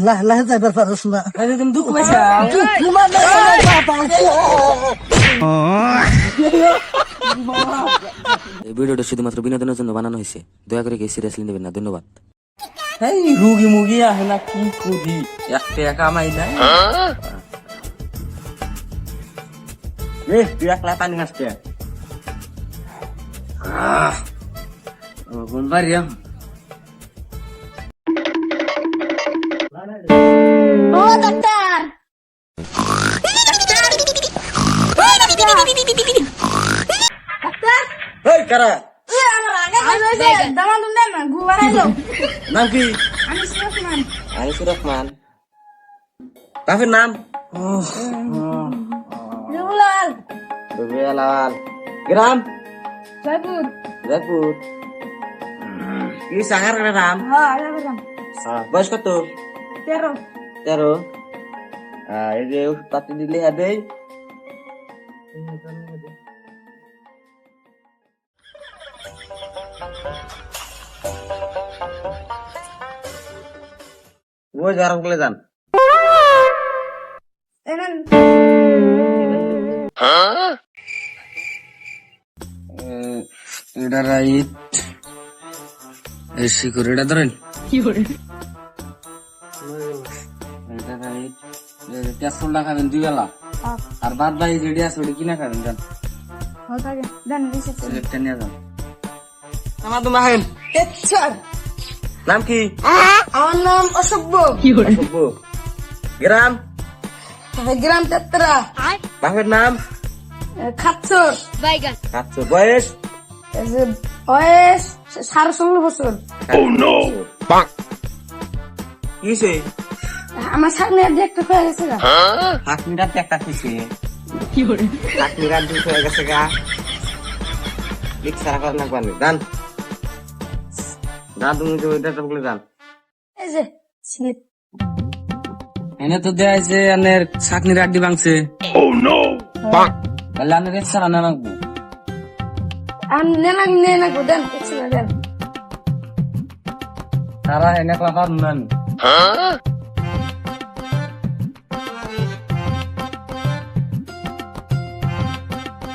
লাহে লাহে যাইবার পারস না। তুমি দুঃখ পাইছা? এই ভিডিওটা শুধুমাত্র বিনোদনের জন্য বানানো হয়েছে, দয়া করে কেউ সিরিয়াসলি নেবেন না। ধন্যবাদ। এই রুগী মুগি আহে না কি করি, একটা কামাই নাই। তুই একলা পানি আসতে ঘুম পারি। ও ডাক্তার, এই কারা নাম কি? আনিসুর রহমান। বাপের নাম? রবিউলাল। গ্রাম? জয়পুর। কি সাগার নাম? বয়স কত? 13। এই যে ওষুধ পাতি দিলে হবে। ওই গরম করে যান। এটা রাইট, এসি করে এটা ধরেন। এটা রাইট, ক্যাপসুলটা খাবেন 2 বেলা। আর বাদ বাকি যেটি আছে ওটি কিনা খাবেন। যান সিলেক্টটা নিয়ে যান। আমার তো মাহেন। নাম কি? আমার নাম অসভ্য। অসভ্য। গ্রাম? গ্রাম তেত্রা। বাপের নাম? খাচ্ছর। আচ্ছা, বয়স? বয়স 16.5 বছর। কিসে? আমার সামনে একটা হয়ে গেছে গা। 8 মিনিট একটা কিসে? 8 মিনিট দুটো হয়ে গেছে গা। সারা করেন একবার যান। যান তুমি তো ওইটা তো বলে যান। এই যে স্লিপ। এনে তো দেয়া আছে আনের শাকনির আড্ডি ভাঙছে। তাহলে আনের এক্সট্রা না রাখবো। আর নে না গো দেন এক্সট্রা দেন। তারা এনে ক্লাব আর নানি।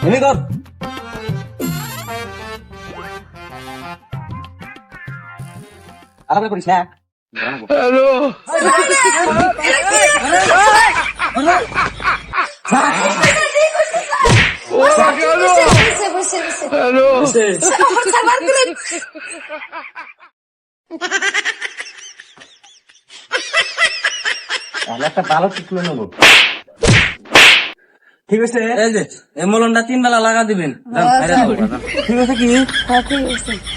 এনে কর। আরামে করিস না। একটা ভালো টুকলো নেবো। ঠিক আছে, এই যে এই মলনটা 3 বেলা লাগা দিবেন। ঠিক আছে কি?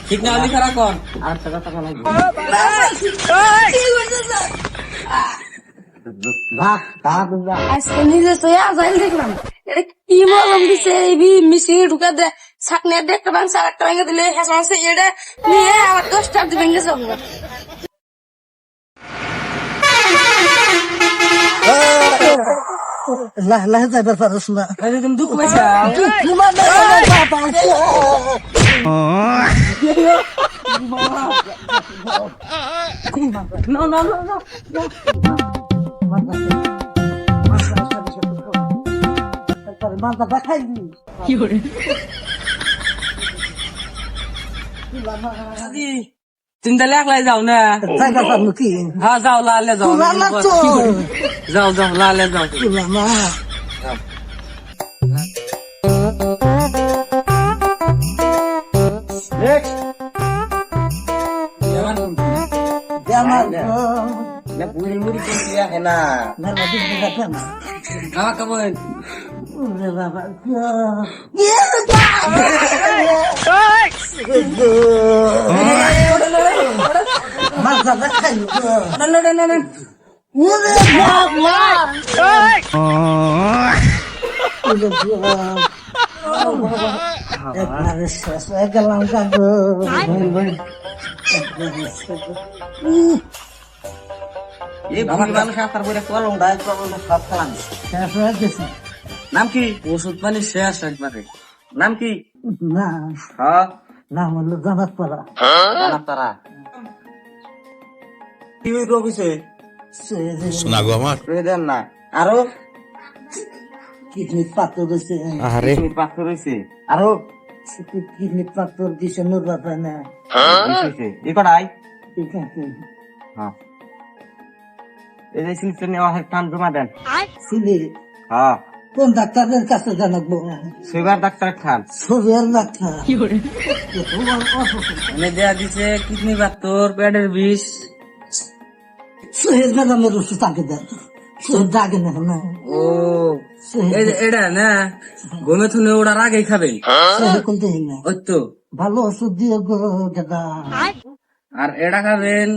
ঠিক না হলে খারাপ কর। আর টাকা লাগবে। আজকে নিজে তো যাই দেখলাম এটা কি মলম দিছে এই মিশিয়ে ঢুকা দে ছাকনে একটা বাংশ আর একটা ভেঙে দিলে হেসা হেসে এটা নিয়ে আবার 10টা ভেঙে যাবো। লাহে লাহে যাইবার পারস না। তুমি দুঃখ পাইছা? মাথাটা খাইবি। তুমি তাহলে একলাই যাও না? যাইবার পারলো কি? হ্যাঁ যাও, লালে যাও। তুলা তো যাও যাও, লালে যাও। তুলা না। মাথাটা খাইবি। একবারে শেষ হয়ে গেলাম কাকু। শেষ হয়ে গেছে। নাম কি? ওষুধ পানি শেষ একবারে। নাম কি? না হ্যাঁ নাম হলো জানাত পাড়া। তারা কি রোগ হয়েছে? দেন না। আরো কিডনি পাথর হয়েছে কিডনির পাথর হয়েছে। আরো কিডনি পাথর দিছে নোর বাবা না বিষ হয়েছে। এই কটাই ঠিক আছে হ্যাঁ। এই যে সিস্টেম নেওয়া হয় টান জমা দেন। ছিলে হ্যাঁ কোন ডাক্তারের কাছে জানাবো সুগার ডাক্তার খান। শরীর ডাক্তার এনে দেয়া দিছে কিডনি পাথর, পেটের বিষ। শরীর ম্যাডামের ওষুধ আগে দেন শরীর দাগে না না ও এই যে এটা না ঘুমে থুনে ওড়ার আগেই খাবেন। শরীর কোনতে না ওই তো। ভালো ওষুধ দিয়ে গো দাদা আর এটা খাবেন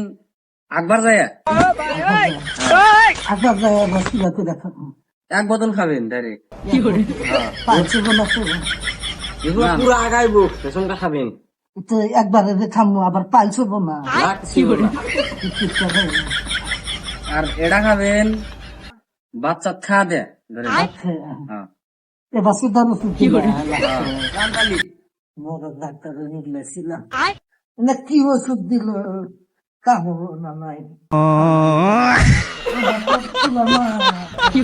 আকবার যায় আবার যায় বসিলা করে দেখাবো এক বোতল খাবেন ডাইরেক্ট। পাঁচশো বলা তো এগুলো পুরো আগাইবো পেছনটা খাবেন। তো একবারে খামো আবার পাঁচশো বোনা রাখছি না। আর এটা খাবেন বাচ্চা খা দে ধরে। হ্যাঁ এবার সুদার ওষুধ কান্তালি বড় ডাক্তার নিয়েছিলাম না কি ওষুধ দিল কামো না নাই কি